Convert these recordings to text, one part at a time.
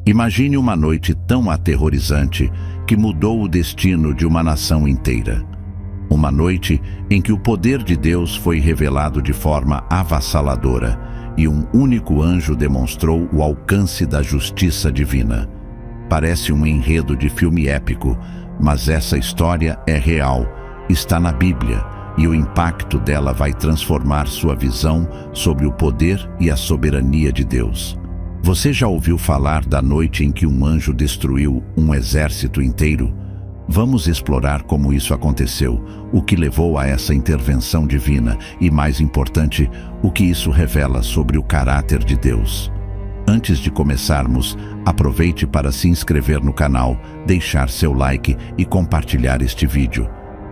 Imagine uma noite tão aterrorizante que mudou o destino de uma nação inteira. Uma noite em que o poder de Deus foi revelado de forma avassaladora e um único anjo demonstrou o alcance da justiça divina. Parece um enredo de filme épico, mas essa história é real, está na Bíblia, e o impacto dela vai transformar sua visão sobre o poder e a soberania de Deus. Você já ouviu falar da noite em que um anjo destruiu um exército inteiro? Vamos explorar como isso aconteceu, o que levou a essa intervenção divina e, mais importante, o que isso revela sobre o caráter de Deus. Antes de começarmos, aproveite para se inscrever no canal, deixar seu like e compartilhar este vídeo.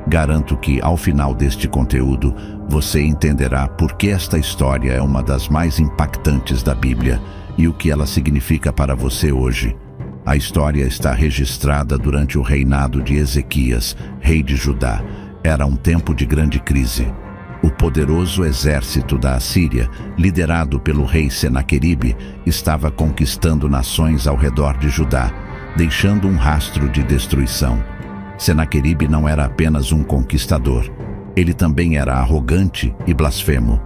Garanto que, ao final deste conteúdo, você entenderá por que esta história é uma das mais impactantes da Bíblia e o que ela significa para você hoje. A história está registrada durante o reinado de Ezequias, rei de Judá. Era um tempo de grande crise. O poderoso exército da Assíria, liderado pelo rei Senaqueribe, estava conquistando nações ao redor de Judá, deixando um rastro de destruição. Senaqueribe não era apenas um conquistador, ele também era arrogante e blasfemo.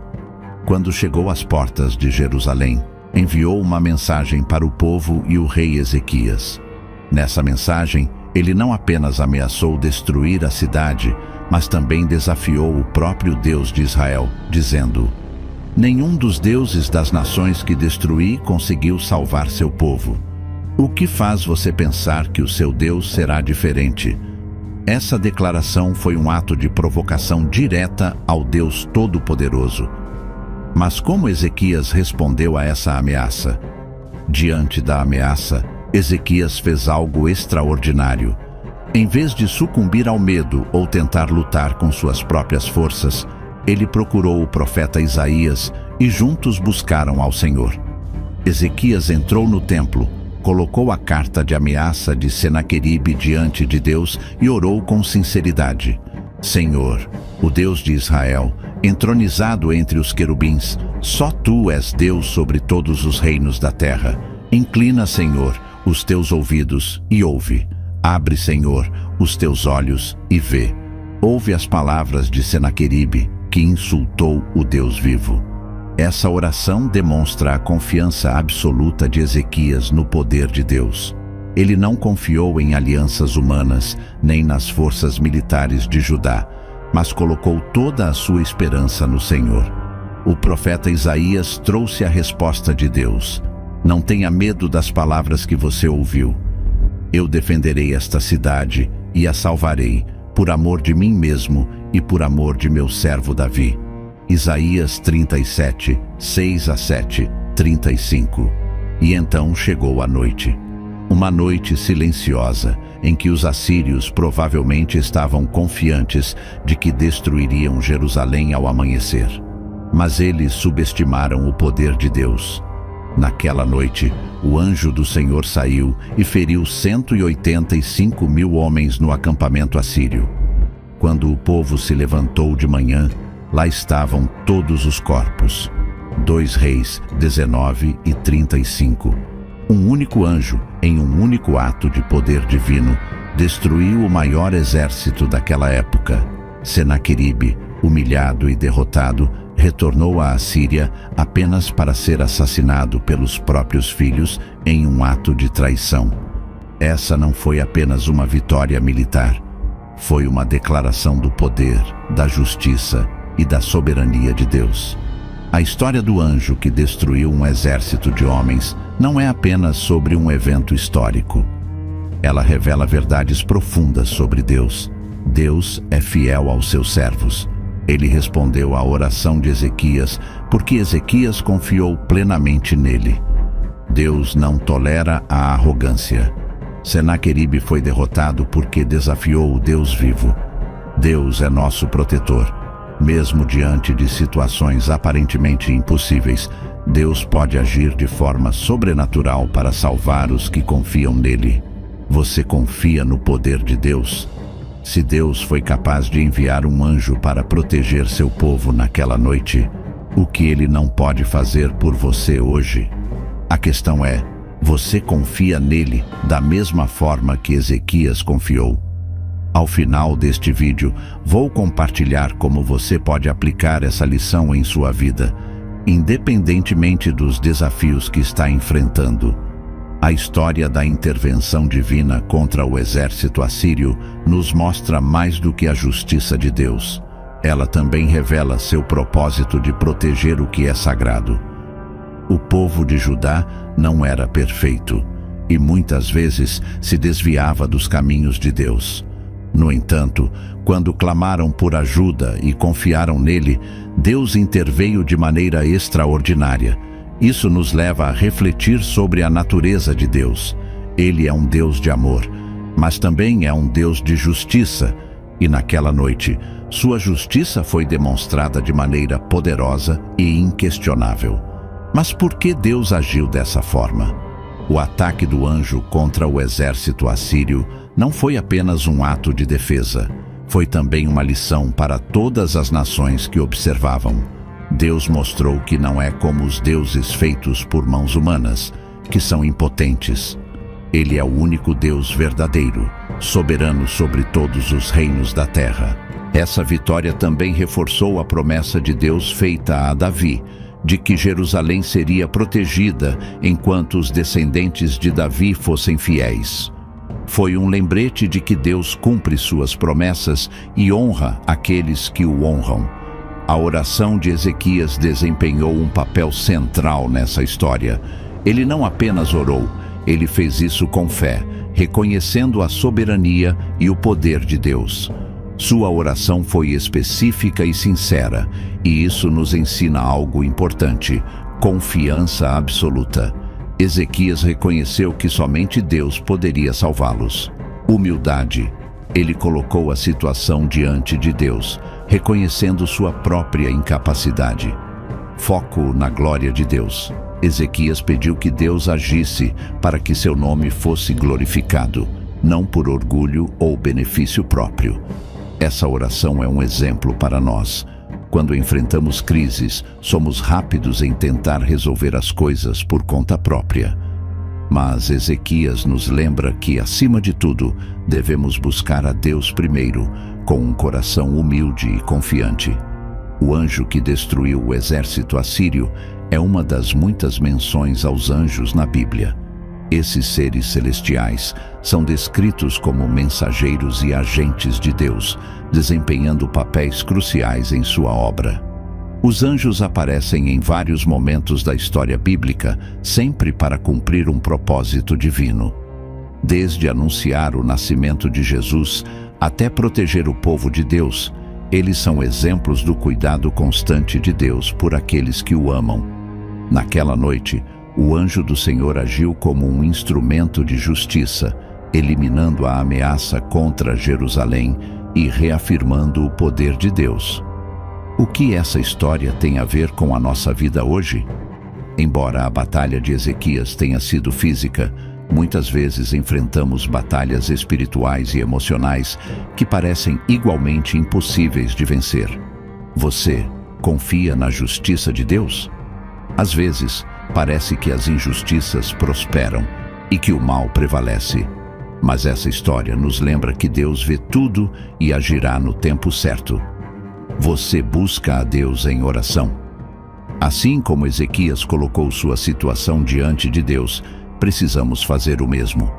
Quando chegou às portas de Jerusalém, enviou uma mensagem para o povo e o rei Ezequias. Nessa mensagem, ele não apenas ameaçou destruir a cidade, mas também desafiou o próprio Deus de Israel, dizendo: "Nenhum dos deuses das nações que destruí conseguiu salvar seu povo. O que faz você pensar que o seu Deus será diferente?" Essa declaração foi um ato de provocação direta ao Deus Todo-Poderoso. Mas como Ezequias respondeu a essa ameaça? Diante da ameaça, Ezequias fez algo extraordinário. Em vez de sucumbir ao medo ou tentar lutar com suas próprias forças, ele procurou o profeta Isaías e juntos buscaram ao Senhor. Ezequias entrou no templo, colocou a carta de ameaça de Senaqueribe diante de Deus e orou com sinceridade: "Senhor, o Deus de Israel, entronizado entre os querubins, só tu és Deus sobre todos os reinos da terra. Inclina, Senhor, os teus ouvidos e ouve. Abre, Senhor, os teus olhos e vê. Ouve as palavras de Senaqueribe, que insultou o Deus vivo." Essa oração demonstra a confiança absoluta de Ezequias no poder de Deus. Ele não confiou em alianças humanas, nem nas forças militares de Judá, mas colocou toda a sua esperança no Senhor. O profeta Isaías trouxe a resposta de Deus: "Não tenha medo das palavras que você ouviu. Eu defenderei esta cidade e a salvarei, por amor de mim mesmo e por amor de meu servo Davi." Isaías 37, 6-7, 35. E então chegou a noite. Uma noite silenciosa, em que os assírios provavelmente estavam confiantes de que destruiriam Jerusalém ao amanhecer. Mas eles subestimaram o poder de Deus. Naquela noite, o anjo do Senhor saiu e feriu 185.000 homens no acampamento assírio. Quando o povo se levantou de manhã, lá estavam todos os corpos. 2 Reis 19 e 35. Um único anjo, em um único ato de poder divino, destruiu o maior exército daquela época. Senaqueribe, humilhado e derrotado, retornou à Assíria apenas para ser assassinado pelos próprios filhos em um ato de traição. Essa não foi apenas uma vitória militar, foi uma declaração do poder, da justiça e da soberania de Deus. A história do anjo que destruiu um exército de homens não é apenas sobre um evento histórico. Ela revela verdades profundas sobre Deus. Deus é fiel aos seus servos. Ele respondeu à oração de Ezequias porque Ezequias confiou plenamente nele. Deus não tolera a arrogância. Senaqueribe foi derrotado porque desafiou o Deus vivo. Deus é nosso protetor. Mesmo diante de situações aparentemente impossíveis, Deus pode agir de forma sobrenatural para salvar os que confiam nele. Você confia no poder de Deus? Se Deus foi capaz de enviar um anjo para proteger seu povo naquela noite, o que ele não pode fazer por você hoje? A questão é: Você confia nele da mesma forma que Ezequias confiou? Ao final deste vídeo, vou compartilhar como você pode aplicar essa lição em sua vida, independentemente dos desafios que está enfrentando. A história da intervenção divina contra o exército assírio nos mostra mais do que a justiça de Deus. Ela também revela seu propósito de proteger o que é sagrado. O povo de Judá não era perfeito e muitas vezes se desviava dos caminhos de Deus. No entanto, quando clamaram por ajuda e confiaram nele, Deus interveio de maneira extraordinária. Isso nos leva a refletir sobre a natureza de Deus. Ele é um Deus de amor, mas também é um Deus de justiça. E naquela noite, sua justiça foi demonstrada de maneira poderosa e inquestionável. Mas por que Deus agiu dessa forma? O ataque do anjo contra o exército assírio não foi apenas um ato de defesa, foi também uma lição para todas as nações que observavam. Deus mostrou que não é como os deuses feitos por mãos humanas, que são impotentes. Ele é o único Deus verdadeiro, soberano sobre todos os reinos da terra. Essa vitória também reforçou a promessa de Deus feita a Davi, de que Jerusalém seria protegida enquanto os descendentes de Davi fossem fiéis. Foi um lembrete de que Deus cumpre suas promessas e honra aqueles que o honram. A oração de Ezequias desempenhou um papel central nessa história. Ele não apenas orou, ele fez isso com fé, reconhecendo a soberania e o poder de Deus. Sua oração foi específica e sincera, e isso nos ensina algo importante: confiança absoluta. Ezequias reconheceu que somente Deus poderia salvá-los. Humildade. Ele colocou a situação diante de Deus, reconhecendo sua própria incapacidade. Foco na glória de Deus. Ezequias pediu que Deus agisse para que seu nome fosse glorificado, não por orgulho ou benefício próprio. Essa oração é um exemplo para nós. Quando enfrentamos crises, somos rápidos em tentar resolver as coisas por conta própria. Mas Ezequias nos lembra que, acima de tudo, devemos buscar a Deus primeiro, com um coração humilde e confiante. O anjo que destruiu o exército assírio é uma das muitas menções aos anjos na Bíblia. Esses seres celestiais são descritos como mensageiros e agentes de Deus, desempenhando papéis cruciais em sua obra. Os anjos aparecem em vários momentos da história bíblica, sempre para cumprir um propósito divino. Desde anunciar o nascimento de Jesus até proteger o povo de Deus, eles são exemplos do cuidado constante de Deus por aqueles que o amam. Naquela noite, o anjo do Senhor agiu como um instrumento de justiça, eliminando a ameaça contra Jerusalém e reafirmando o poder de Deus. O que essa história tem a ver com a nossa vida hoje? Embora a batalha de Ezequias tenha sido física, muitas vezes enfrentamos batalhas espirituais e emocionais que parecem igualmente impossíveis de vencer. Você confia na justiça de Deus? Às vezes, parece que as injustiças prosperam e que o mal prevalece. Mas essa história nos lembra que Deus vê tudo e agirá no tempo certo. Você busca a Deus em oração? Assim como Ezequias colocou sua situação diante de Deus, precisamos fazer o mesmo.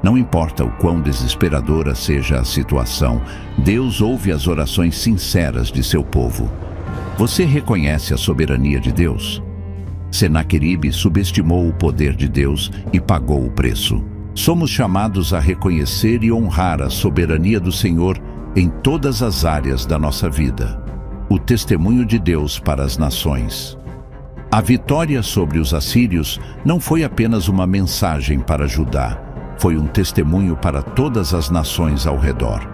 Não importa o quão desesperadora seja a situação, Deus ouve as orações sinceras de seu povo. Você reconhece a soberania de Deus? Senaqueribe subestimou o poder de Deus e pagou o preço. Somos chamados a reconhecer e honrar a soberania do Senhor em todas as áreas da nossa vida. O testemunho de Deus para as nações. A vitória sobre os assírios não foi apenas uma mensagem para Judá, foi um testemunho para todas as nações ao redor.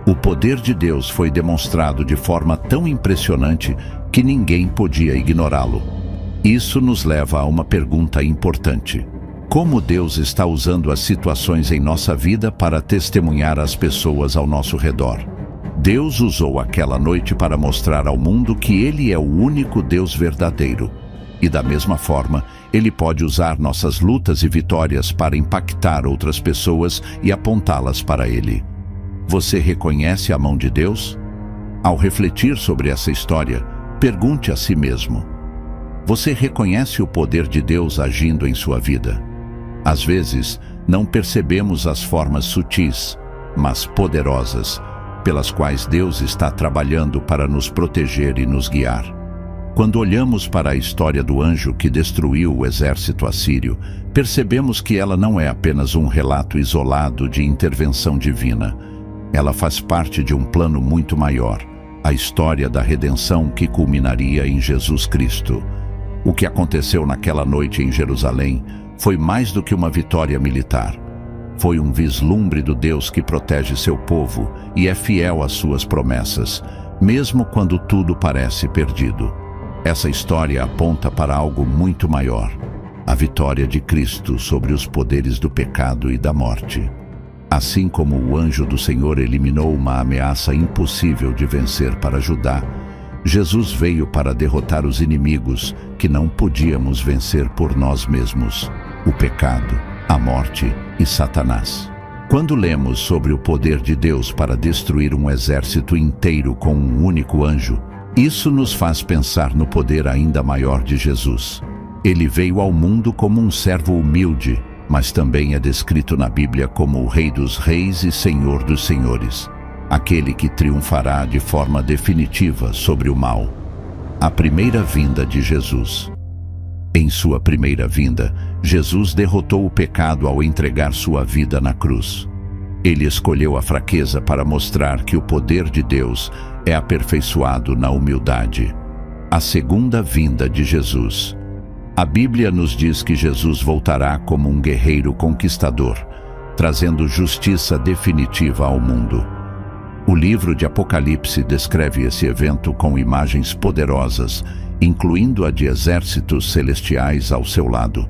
O poder de Deus foi demonstrado de forma tão impressionante que ninguém podia ignorá-lo. Isso nos leva a uma pergunta importante: como Deus está usando as situações em nossa vida para testemunhar às pessoas ao nosso redor? Deus usou aquela noite para mostrar ao mundo que Ele é o único Deus verdadeiro. E da mesma forma, Ele pode usar nossas lutas e vitórias para impactar outras pessoas e apontá-las para Ele. Você reconhece a mão de Deus? Ao refletir sobre essa história, pergunte a si mesmo: você reconhece o poder de Deus agindo em sua vida? Às vezes, não percebemos as formas sutis, mas poderosas, pelas quais Deus está trabalhando para nos proteger e nos guiar. Quando olhamos para a história do anjo que destruiu o exército assírio, percebemos que ela não é apenas um relato isolado de intervenção divina. Ela faz parte de um plano muito maior, a história da redenção que culminaria em Jesus Cristo. O que aconteceu naquela noite em Jerusalém foi mais do que uma vitória militar. Foi um vislumbre do Deus que protege seu povo e é fiel às suas promessas, mesmo quando tudo parece perdido. Essa história aponta para algo muito maior: a vitória de Cristo sobre os poderes do pecado e da morte. Assim como o anjo do Senhor eliminou uma ameaça impossível de vencer para Judá, Jesus veio para derrotar os inimigos que não podíamos vencer por nós mesmos: o pecado, a morte e Satanás. Quando lemos sobre o poder de Deus para destruir um exército inteiro com um único anjo, isso nos faz pensar no poder ainda maior de Jesus. Ele veio ao mundo como um servo humilde, mas também é descrito na Bíblia como o Rei dos Reis e Senhor dos Senhores, aquele que triunfará de forma definitiva sobre o mal. A primeira vinda de Jesus. Em sua primeira vinda, Jesus derrotou o pecado ao entregar sua vida na cruz. Ele escolheu a fraqueza para mostrar que o poder de Deus é aperfeiçoado na humildade. A segunda vinda de Jesus. A Bíblia nos diz que Jesus voltará como um guerreiro conquistador, trazendo justiça definitiva ao mundo. O livro de Apocalipse descreve esse evento com imagens poderosas, incluindo a de exércitos celestiais ao seu lado.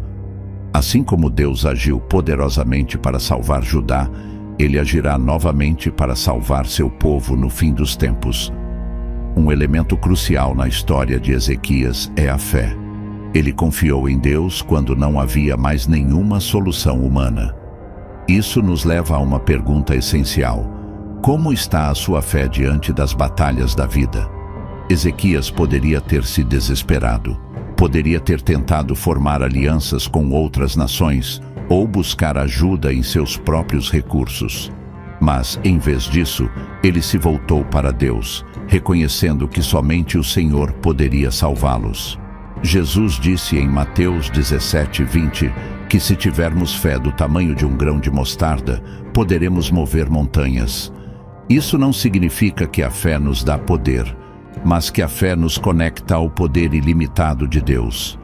Assim como Deus agiu poderosamente para salvar Judá, Ele agirá novamente para salvar seu povo no fim dos tempos. Um elemento crucial na história de Ezequias é a fé. Ele confiou em Deus quando não havia mais nenhuma solução humana. Isso nos leva a uma pergunta essencial: como está a sua fé diante das batalhas da vida? Ezequias poderia ter se desesperado, poderia ter tentado formar alianças com outras nações ou buscar ajuda em seus próprios recursos. Mas, em vez disso, ele se voltou para Deus, reconhecendo que somente o Senhor poderia salvá-los. Jesus disse em Mateus 17:20 que se tivermos fé do tamanho de um grão de mostarda, poderemos mover montanhas. Isso não significa que a fé nos dá poder, mas que a fé nos conecta ao poder ilimitado de Deus.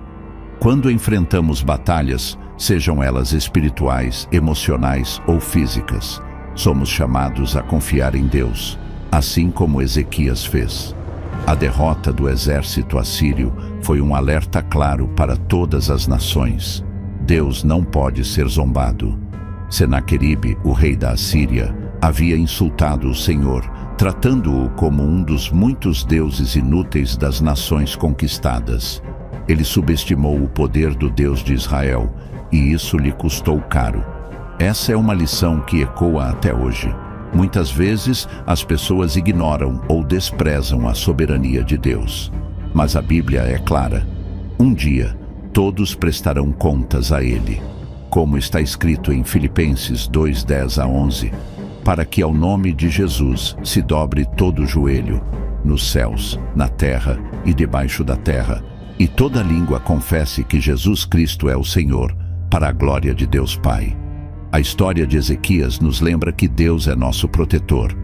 Quando enfrentamos batalhas, sejam elas espirituais, emocionais ou físicas, somos chamados a confiar em Deus, assim como Ezequias fez. A derrota do exército assírio foi um alerta claro para todas as nações. Deus não pode ser zombado. Senaqueribe, o rei da Assíria, havia insultado o Senhor, tratando-o como um dos muitos deuses inúteis das nações conquistadas. Ele subestimou o poder do Deus de Israel, e isso lhe custou caro. Essa é uma lição que ecoa até hoje. Muitas vezes, as pessoas ignoram ou desprezam a soberania de Deus. Mas a Bíblia é clara: um dia, todos prestarão contas a Ele. Como está escrito em Filipenses 2:10-11, para que ao nome de Jesus se dobre todo o joelho, nos céus, na terra e debaixo da terra, e toda língua confesse que Jesus Cristo é o Senhor, para a glória de Deus Pai. A história de Ezequias nos lembra que Deus é nosso protetor.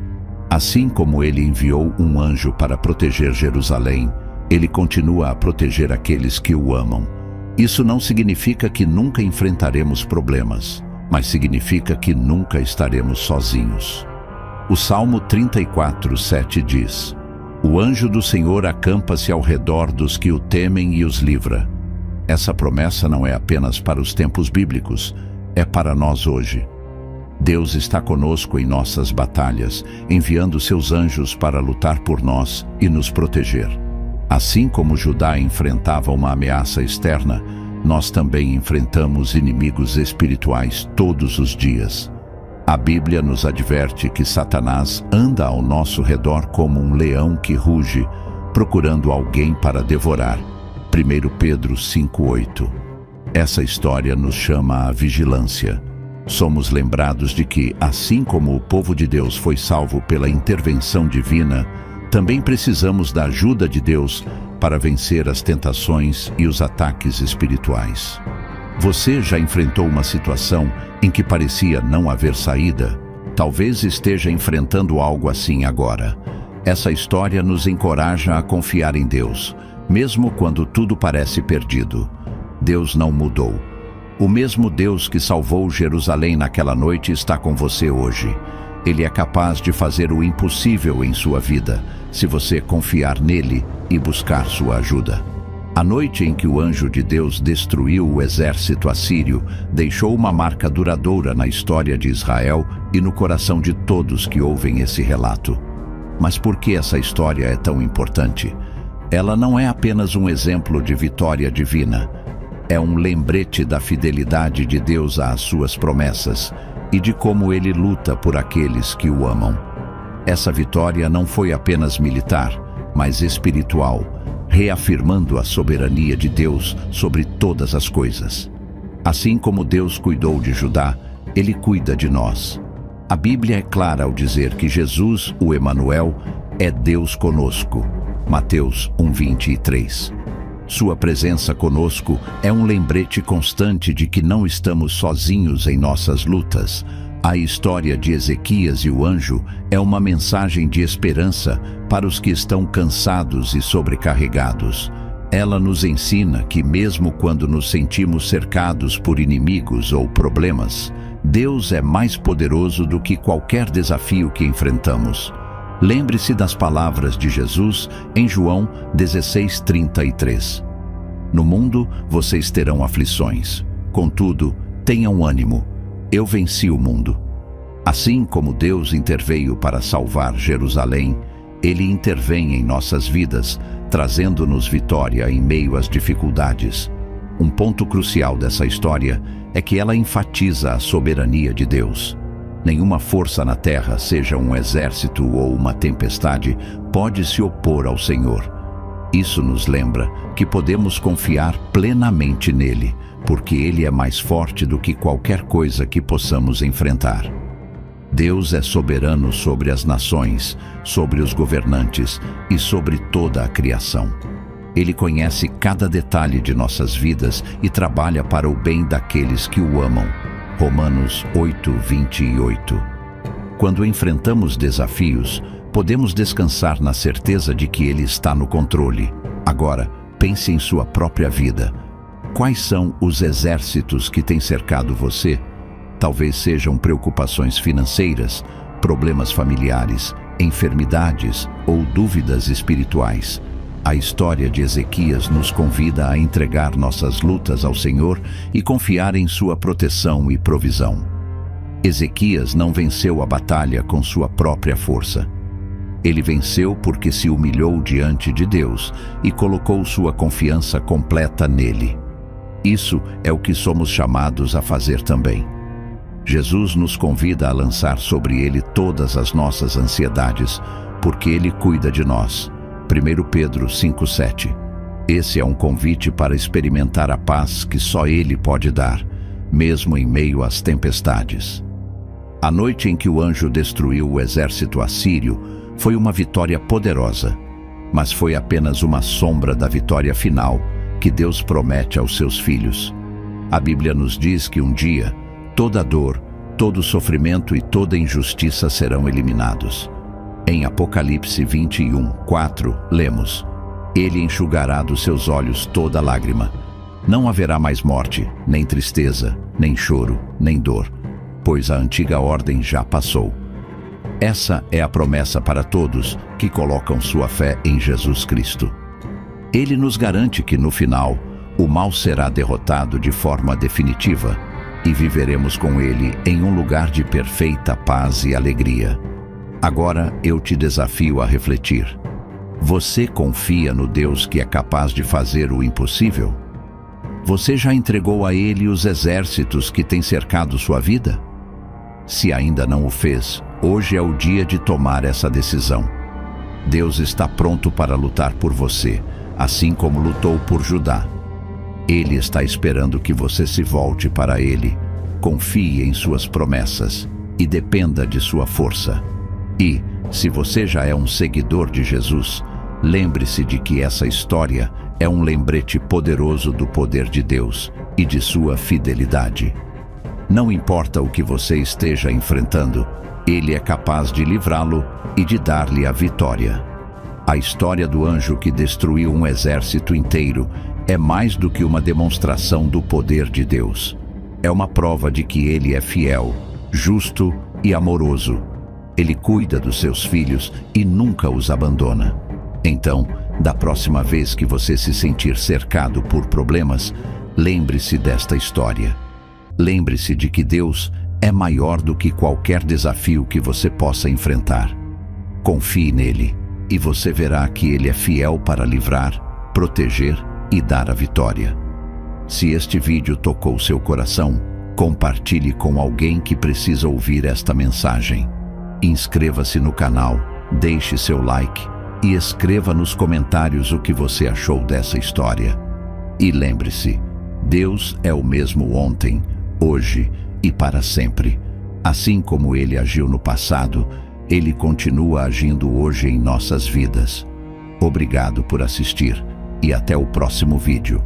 Assim como Ele enviou um anjo para proteger Jerusalém, Ele continua a proteger aqueles que o amam. Isso não significa que nunca enfrentaremos problemas, mas significa que nunca estaremos sozinhos. O Salmo 34:7 diz: o anjo do Senhor acampa-se ao redor dos que o temem e os livra. Essa promessa não é apenas para os tempos bíblicos, é para nós hoje. Deus está conosco em nossas batalhas, enviando seus anjos para lutar por nós e nos proteger. Assim como Judá enfrentava uma ameaça externa, nós também enfrentamos inimigos espirituais todos os dias. A Bíblia nos adverte que Satanás anda ao nosso redor como um leão que ruge, procurando alguém para devorar. 1 Pedro 5:8. Essa história nos chama à vigilância. Somos lembrados de que, assim como o povo de Deus foi salvo pela intervenção divina, também precisamos da ajuda de Deus para vencer as tentações e os ataques espirituais. Você já enfrentou uma situação em que parecia não haver saída? Talvez esteja enfrentando algo assim agora. Essa história nos encoraja a confiar em Deus, mesmo quando tudo parece perdido. Deus não mudou. O mesmo Deus que salvou Jerusalém naquela noite está com você hoje. Ele é capaz de fazer o impossível em sua vida, se você confiar nele e buscar sua ajuda. A noite em que o anjo de Deus destruiu o exército assírio deixou uma marca duradoura na história de Israel e no coração de todos que ouvem esse relato. Mas por que essa história é tão importante? Ela não é apenas um exemplo de vitória divina. É um lembrete da fidelidade de Deus às suas promessas e de como ele luta por aqueles que o amam. Essa vitória não foi apenas militar, mas espiritual, reafirmando a soberania de Deus sobre todas as coisas. Assim como Deus cuidou de Judá, ele cuida de nós. A Bíblia é clara ao dizer que Jesus, o Emanuel, é Deus conosco. Mateus 1:23. Sua presença conosco é um lembrete constante de que não estamos sozinhos em nossas lutas. A história de Ezequias e o anjo é uma mensagem de esperança para os que estão cansados e sobrecarregados. Ela nos ensina que mesmo quando nos sentimos cercados por inimigos ou problemas, Deus é mais poderoso do que qualquer desafio que enfrentamos. Lembre-se das palavras de Jesus em João 16:33. No mundo vocês terão aflições. Contudo, tenham ânimo. Eu venci o mundo. Assim como Deus interveio para salvar Jerusalém, Ele intervém em nossas vidas, trazendo-nos vitória em meio às dificuldades. Um ponto crucial dessa história é que ela enfatiza a soberania de Deus. Nenhuma força na terra, seja um exército ou uma tempestade, pode se opor ao Senhor. Isso nos lembra que podemos confiar plenamente nele, porque ele é mais forte do que qualquer coisa que possamos enfrentar. Deus é soberano sobre as nações, sobre os governantes e sobre toda a criação. Ele conhece cada detalhe de nossas vidas e trabalha para o bem daqueles que o amam. Romanos 8:28. Quando enfrentamos desafios, podemos descansar na certeza de que Ele está no controle. Agora, pense em sua própria vida. Quais são os exércitos que têm cercado você? Talvez sejam preocupações financeiras, problemas familiares, enfermidades ou dúvidas espirituais. A história de Ezequias nos convida a entregar nossas lutas ao Senhor e confiar em sua proteção e provisão. Ezequias não venceu a batalha com sua própria força. Ele venceu porque se humilhou diante de Deus e colocou sua confiança completa nele. Isso é o que somos chamados a fazer também. Jesus nos convida a lançar sobre ele todas as nossas ansiedades, porque ele cuida de nós. 1 Pedro 5:7. Esse é um convite para experimentar a paz que só Ele pode dar, mesmo em meio às tempestades. A noite em que o anjo destruiu o exército assírio foi uma vitória poderosa, mas foi apenas uma sombra da vitória final que Deus promete aos seus filhos. A Bíblia nos diz que um dia, toda dor, todo sofrimento e toda injustiça serão eliminados. Em Apocalipse 21:4, lemos: Ele enxugará dos seus olhos toda lágrima. Não haverá mais morte, nem tristeza, nem choro, nem dor, pois a antiga ordem já passou. Essa é a promessa para todos que colocam sua fé em Jesus Cristo. Ele nos garante que no final, o mal será derrotado de forma definitiva e viveremos com ele em um lugar de perfeita paz e alegria. Agora eu te desafio a refletir. Você confia no Deus que é capaz de fazer o impossível? Você já entregou a Ele os exércitos que têm cercado sua vida? Se ainda não o fez, hoje é o dia de tomar essa decisão. Deus está pronto para lutar por você, assim como lutou por Judá. Ele está esperando que você se volte para Ele, confie em suas promessas e dependa de sua força. E, se você já é um seguidor de Jesus, lembre-se de que essa história é um lembrete poderoso do poder de Deus e de sua fidelidade. Não importa o que você esteja enfrentando, Ele é capaz de livrá-lo e de dar-lhe a vitória. A história do anjo que destruiu um exército inteiro é mais do que uma demonstração do poder de Deus. É uma prova de que Ele é fiel, justo e amoroso. Ele cuida dos seus filhos e nunca os abandona. Então, da próxima vez que você se sentir cercado por problemas, lembre-se desta história. Lembre-se de que Deus é maior do que qualquer desafio que você possa enfrentar. Confie nele, e você verá que Ele é fiel para livrar, proteger e dar a vitória. Se este vídeo tocou seu coração, compartilhe com alguém que precisa ouvir esta mensagem. Inscreva-se no canal, deixe seu like e escreva nos comentários o que você achou dessa história. E lembre-se, Deus é o mesmo ontem, hoje e para sempre. Assim como Ele agiu no passado, Ele continua agindo hoje em nossas vidas. Obrigado por assistir e até o próximo vídeo.